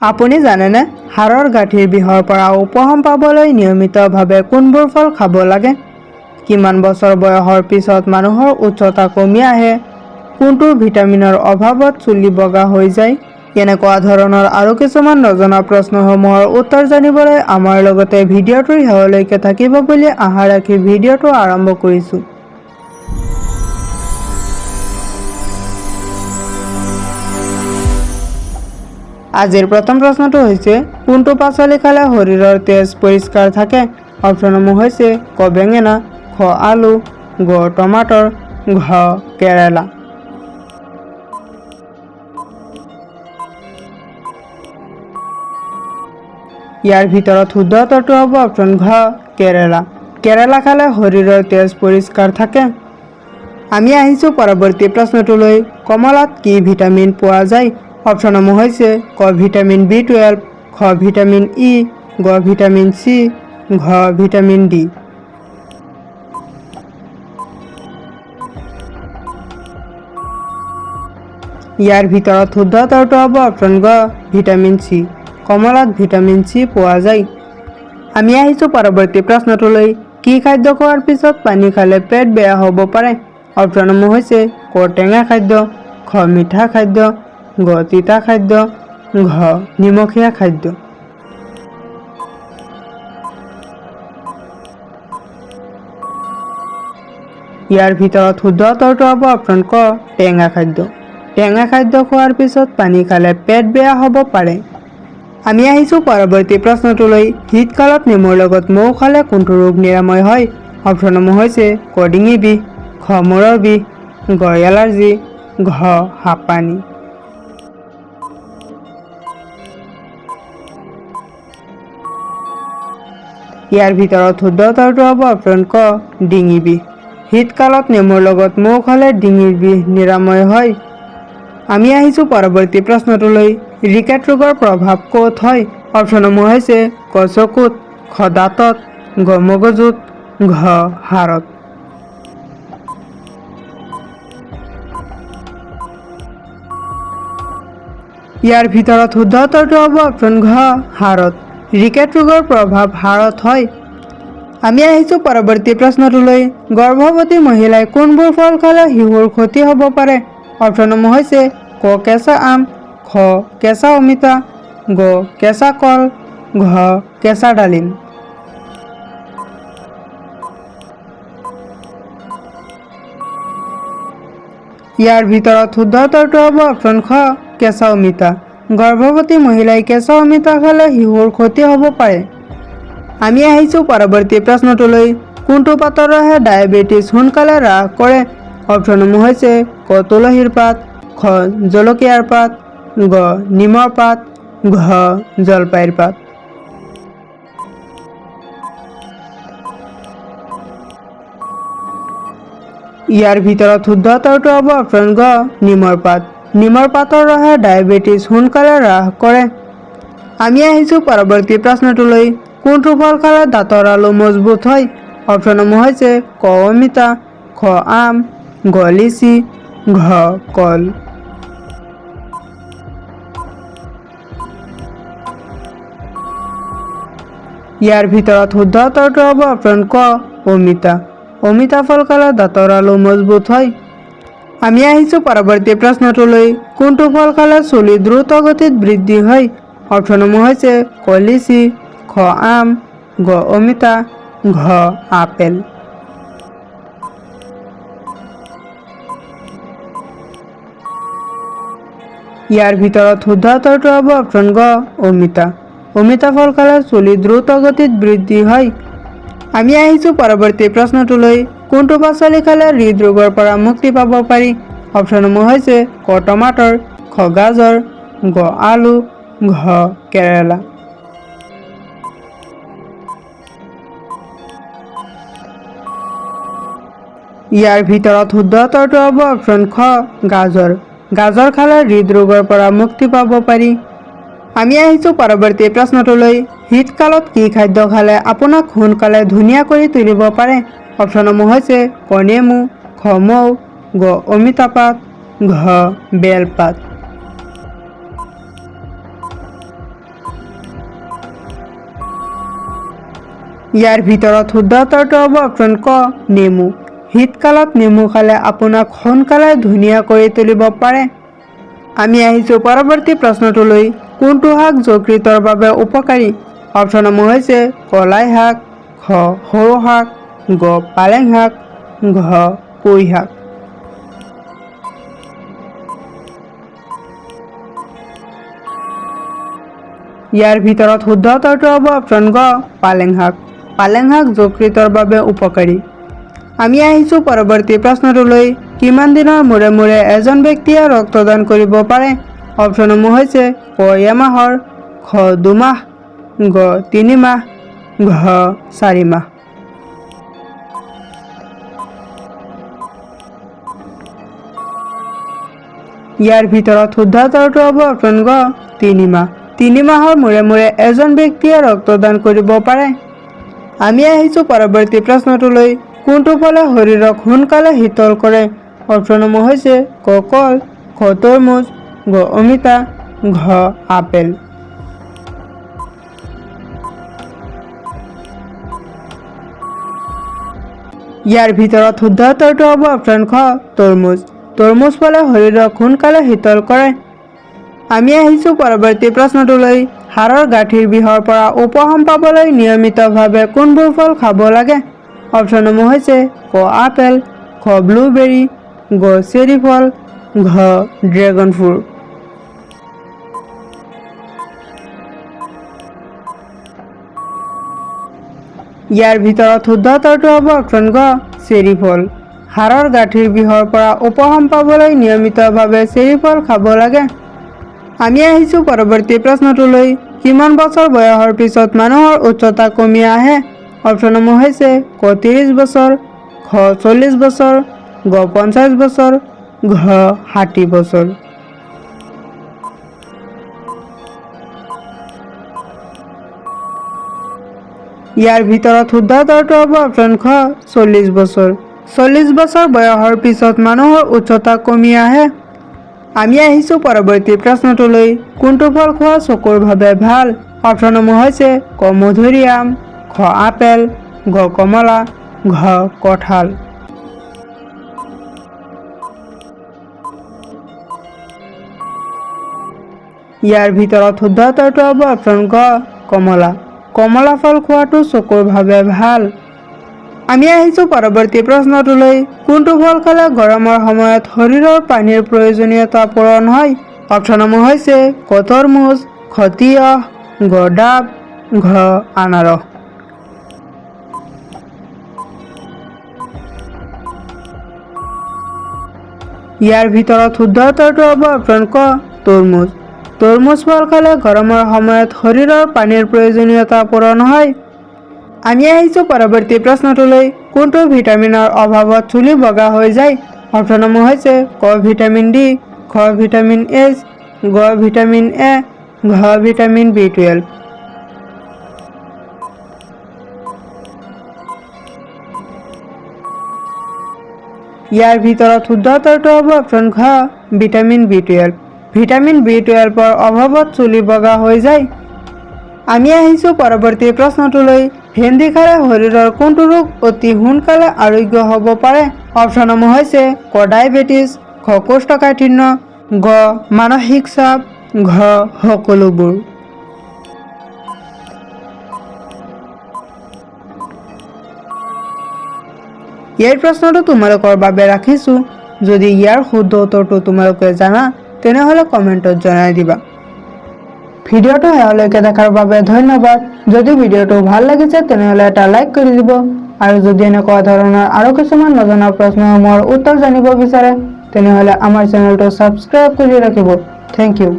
আপুনি জানেনে হাড়ৰ গাঁঠিৰ বিষৰ পৰা উপশম পাবলৈ নিয়মিতভাৱে কোনবোৰ ফল খাব লাগে? কিমান বছৰ বয়সৰ পিছত মানুহৰ উচ্চতা কমি আহে? কোনটো ভিটামিনৰ অভাৱত চুলি বগা হৈ যায়? এনেকুৱা ধৰণৰ আৰু কিছুমান নজনা প্ৰশ্নসমূহৰ উত্তৰ জানিবলৈ আমাৰ লগতে ভিডিঅ'টোৰ শেষলৈকে থাকিব বুলি আশা ৰাখি ভিডিঅ'টো আৰম্ভ কৰিছোঁ। আজিৰ প্ৰথম প্ৰশ্নটো হৈছে কোনটো পাচলি খালে শৰীৰৰ তেজ পৰিষ্কাৰ থাকে? অপশ্যনসমূহ হৈছে ক বেঙেনা, খ আলু, গ টমাটৰ, ঘ কেৰেলা। ইয়াৰ ভিতৰত শুদ্ধ উত্তৰটো হ'ব অপশ্যন ঘ কেৰেলা। কেৰেলা খালে শৰীৰৰ তেজ পৰিষ্কাৰ থাকে। আমি আহিছোঁ পৰৱৰ্তী প্ৰশ্নটোলৈ। কমলাত কি ভিটামিন পোৱা যায়? অপশ্যনসমূহ হৈছে ক ভিটামিন B12, খ ভিটামিন ই, গ ভিটামিন চি, ঘ ভিটামিন ডি। ইয়াৰ ভিতৰত শুদ্ধ উত্তৰটো হ'ব অপশ্যন গ ভিটামিন চি। কমলাত ভিটামিন চি পোৱা যায়। আমি আহিছোঁ পৰৱৰ্তী প্ৰশ্নটোলৈ। কি খাদ্য খোৱাৰ পিছত পানী খালে পেট বেয়া হ'ব পাৰে? অপশ্যনসমূহ হৈছে ক টেঙা খাদ্য, খ মিঠা খাদ্য, গ তিতা খাদ্য, ঘ নিমখীয়া খাদ্য। ইয়াৰ ভিতৰত শুদ্ধ উত্তৰটো হ'ব অপশ্যন ক টেঙা খাদ্য। টেঙা খাদ্য খোৱাৰ পিছত পানী খালে পেট বেয়া হ'ব পাৰে। আমি আহিছোঁ পৰৱৰ্তী প্ৰশ্নটোলৈ। শীতকালত নেমুৰ লগত মৌ খালে কোনটো ৰোগ নিৰাময় হয়? অপশ্যনসমূহ হৈছে ক ডিঙি বিষ, খ মূৰৰ বিষ, গ এলাৰ্জি, ঘ হাঁপানি। ইয়াৰ ভিতৰত শুদ্ধ উত্তৰটো হ'ব অপশ্যন ক ডিঙি বিষ। শীতকালত নেমুৰ লগত মৌ খালে ডিঙিৰ বিষ নিৰাময় হয়। আমি আহিছোঁ পৰৱৰ্তী প্ৰশ্নটোলৈ। ৰিকেট ৰোগৰ প্ৰভাৱ ক'ত হয়? অপশ্যনসমূহ হৈছে ক চকুত, খ দাঁতত, গ মগজুত, ঘ হাড়ত। ইয়াৰ ভিতৰত শুদ্ধ উত্তৰটো হ'ব অপশ্যন ঘ হাড়ত। ৰিকেট ৰোগৰ প্ৰভাৱ হাড়ত হয়। আমি আহিছোঁ পৰৱৰ্তী প্ৰশ্নটোলৈ। গৰ্ভৱতী মহিলাই কোনবোৰ ফল খালে শিশুৰ ক্ষতি হ'ব পাৰে? অপশ্যনসমূহ হৈছে ক কেঁচা আম, খ কেঁচা অমিতা, গ কেঁচা কল, ঘ কেঁচা ডালিম। ইয়াৰ ভিতৰত শুদ্ধ উত্তৰটো হ'ব অপশ্যন খ কেঁচা অমিতা। গৰ্ভৱতী মহিলাই কেঁচা অমিতা খালে শিশুৰ ক্ষতি হ'ব পাৰে। আমি আহিছোঁ পৰৱৰ্তী প্ৰশ্নটোলৈ। কোনটো পাতৰ ৰসে ডায়েবেটিছ সোনকালে হ্ৰাস কৰে? অপশ্যনসমূহ হৈছে ক তুলসীৰ পাত, খ জলকীয়াৰ পাত, গ নিমৰ পাত, ঘ জলপাইৰ পাত। ইয়াৰ ভিতৰত শুদ্ধ উত্তৰটো হ'ব অপশ্যন গ নিমৰ পাত। নিমৰ পাতৰ ৰসে ডায়েবেটিছ সোনকালে হ্ৰাস কৰে। আমি আহিছোঁ পৰৱৰ্তী প্ৰশ্নটোলৈ। কোনটো ফল খালে দাঁতৰ আলু মজবুত হয়? অপশ্যনসমূহ হৈছে ক অমিতা, খ আম, গ লিচি, ঘ কল। ইয়াৰ ভিতৰত শুদ্ধ উত্তৰটো হ'ব অপশ্যন ক অমিতা। অমিতা ফল খালে দাঁতৰ আলু মজবুত হয়। আমি আহিছোঁ পৰৱৰ্তী প্ৰশ্নটোলৈ। কোনটো ফল খালে চুলি দ্ৰুত গতিত বৃদ্ধি হয়? অপশ্যনসমূহ হৈছে ক লিচি, খ আম, গ অমিতা, ঘ আপেল। ইয়াৰ ভিতৰত শুদ্ধ উত্তৰটো হ'ব অপশ্যন গ অমিতা। অমিতা ফল খালে চুলি দ্ৰুত গতিত বৃদ্ধি হয়। আমি আহিছোঁ পৰৱৰ্তী প্ৰশ্নটোলৈ। কোনটো পাচলি খালে হৃদৰোগৰ পৰা মুক্তি পাব পাৰি? অপশ্যনসমূহ হৈছে ক টমাটৰ, খ গাজৰ, গ আলু, ঘ কেৰেলা। ইয়াৰ ভিতৰত শুদ্ধ উত্তৰটো হ'ব অপশ্যন খ গাজৰ। গাজৰ খালে হৃদৰোগৰ পৰা মুক্তি পাব পাৰি। আমি আহিছোঁ পৰৱৰ্তী প্ৰশ্নটোলৈ। শীতকালত কি খাদ্য খালে আপোনাক সোনকালে ধুনীয়া কৰি তুলিব পাৰে? অপশ্যনসমূহ হৈছে ক নেমু, খ মৌ, গ অমিতা পাত, ঘ বেল পাত। ইয়াৰ ভিতৰত শুদ্ধ উত্তৰটো হ'ব অপশ্যন ক নেমু। শীতকালত নেমু খালে আপোনাক সোনকালে ধুনীয়া কৰি তুলিব পাৰে। আমি আহিছোঁ পৰৱৰ্তী প্ৰশ্নটোলৈ। কোনটো শাক যকৃতৰ বাবে উপকাৰী? অপশ্যনসমূহ হৈছে কলাই শাক, খ সৰু শাক, গ পালেং শাক, ঘ পুই শাক। ইয়াৰ ভিতৰত শুদ্ধ উত্তৰটো হ'ব অপশ্যন গ পালেং শাক। পালেং শাক যকৃতৰ বাবে উপকাৰী। আমি আহিছোঁ পৰৱৰ্তী প্ৰশ্নটোলৈ। কিমান দিনৰ মূৰে মূৰে এজন ব্যক্তিয়ে ৰক্তদান কৰিব পাৰে? অপশ্যনসমূহ হৈছে ক এমাহৰ, খ 2 মাহ, গ 3 মাহ, ঘ 4 মাহ। ইয়াৰ ভিতৰত শুদ্ধ উত্তৰটো হ'ব অপশ্যন গ 3 মাহ। 3 মাহৰ মূৰে মূৰে এজন ব্যক্তিয়ে ৰক্তদান কৰিব পাৰে। আমি আহিছোঁ পৰৱৰ্তী প্ৰশ্নটোলৈ। কোনটো ফলে শৰীৰক সোনকালে শীতল কৰে? অপশ্যনসমূহ হৈছে ক কল, খ তৰমুজ, গ অমিতা, ঘ আপেল। ইয়াৰ ভিতৰত শুদ্ধ উত্তৰটো হ'ব অপশ্যন খ তৰমুজ। তৰমুজ ফলে শৰীৰক সোনকালে শীতল কৰে। আমি আহিছোঁ পৰৱৰ্তী প্ৰশ্নটোলৈ। হাড়ৰ গাঁঠিৰ বিষৰ পৰা উপশম পাবলৈ নিয়মিতভাৱে কোনবোৰ ফল খাব লাগে? অপশ্যনসমূহ হৈছে ক আপেল, খ ব্লুবেৰী, গ চেৰী ফল, ঘ ড্ৰেগন ফ্ৰুট। ইয়াৰ ভিতৰত শুদ্ধ উত্তৰটো হ'ব অপশ্যন গ চেৰী ফল। হাড়ৰ গাঁঠিৰ বিষৰ পৰা উপশম পাবলৈ নিয়মিতভাৱে চেৰী ফল খাব লাগে। আমি আহিছোঁ পৰৱৰ্তী প্ৰশ্নটোলৈ। কিমান বছৰ বয়সৰ পিছত মানুহৰ উচ্চতা কমি আহে? অপশ্যনসমূহ হৈছে ক 30 বছৰ, খ 40 বছৰ, গ 50 বছৰ, ঘ 60 বছৰ। ইয়াৰ ভিতৰত শুদ্ধ উত্তৰটো হ'ব অপশ্যন খ 40 বছৰ। 40 বছৰ বয়সৰ পিছত মানুহৰ উচ্চতা কমি আহে। আমি আহিছোঁ পৰৱৰ্তী প্ৰশ্নটোলৈ। কোনটো ফল খোৱা চকুৰ বাবে ভাল? অপশ্যনসমূহ হৈছে ক মধুৰিআম, খ আপেল, গ কমলা, ঘ কঁঠাল। ইয়াৰ ভিতৰত শুদ্ধ উত্তৰটো হ'ব অপশ্যন গ কমলা। কমলা ফল খোৱাটো চকুৰ বাবে ভাল। আমি আহিছোঁ পৰৱৰ্তী প্ৰশ্নটোলৈ। কোনটো ফল খালে গৰমৰ সময়ত শৰীৰৰ পানীৰ প্ৰয়োজনীয়তা পূৰণ হয়? অপশ্যনসমূহ হৈছে ক তৰমুজ, খ তিয়ঁহ, গ ডাব, ঘ আনাৰস। ইয়াৰ ভিতৰত শুদ্ধ উত্তৰটো হ'ব অপশ্যন ক তৰমুজ। তৰমুজ ফল খালে গৰমৰ সময়ত শৰীৰৰ পানীৰ প্ৰয়োজনীয়তা পূৰণ হয়। আমি আহিছোঁ পৰৱৰ্তী প্ৰশ্নটোলৈ। কোনটো ভিটামিনৰ অভাৱত চুলি বগা হৈ যায়? অপশ্যনসমূহ হৈছে ক ভিটামিন ডি, খ ভিটামিন এইচ, গ ভিটামিন এ, ঘ ভিটামিন B12। ইয়াৰ ভিতৰত শুদ্ধ উত্তৰটো হ'ব অপশ্যন ঘ ভিটামিন B12। ভিটামিন B12ৰ অভাৱত চুলি বগা হৈ যায়। আমি আহিছোঁ পৰৱৰ্তী প্ৰশ্নটোলৈ। ভেন্দি খালে শৰীৰৰ কোনটো ৰোগ অতি সোনকালে আৰোগ্য হ'ব পাৰে? অপশ্যনসমূহ হৈছে ক ডায়েবেটিছ, খ কোষ্ঠকাঠিন্য, গ মানসিক চাপ, ঘ সকলোবোৰ। এই প্ৰশ্নটো তোমালোকৰ বাবে ৰাখিছোঁ। যদি ইয়াৰ শুদ্ধ উত্তৰটো তোমালোকে জানা তেনেহ'লে কমেণ্টত জনাই দিবা। ভিডিঅ'টো শেষলৈকে দেখাৰ বাবে ধন্যবাদ। যদি ভিডিঅ'টো ভাল লাগিছে তেনেহ'লে এটা লাইক কৰি দিব আৰু যদি এনেকুৱা ধৰণৰ আৰু কিছুমান নজনা প্ৰশ্নসমূহৰ উত্তৰ জানিব বিচাৰে তেনেহ'লে আমাৰ চেনেলটো ছাবস্ক্ৰাইব কৰি ৰাখিব। Thank U.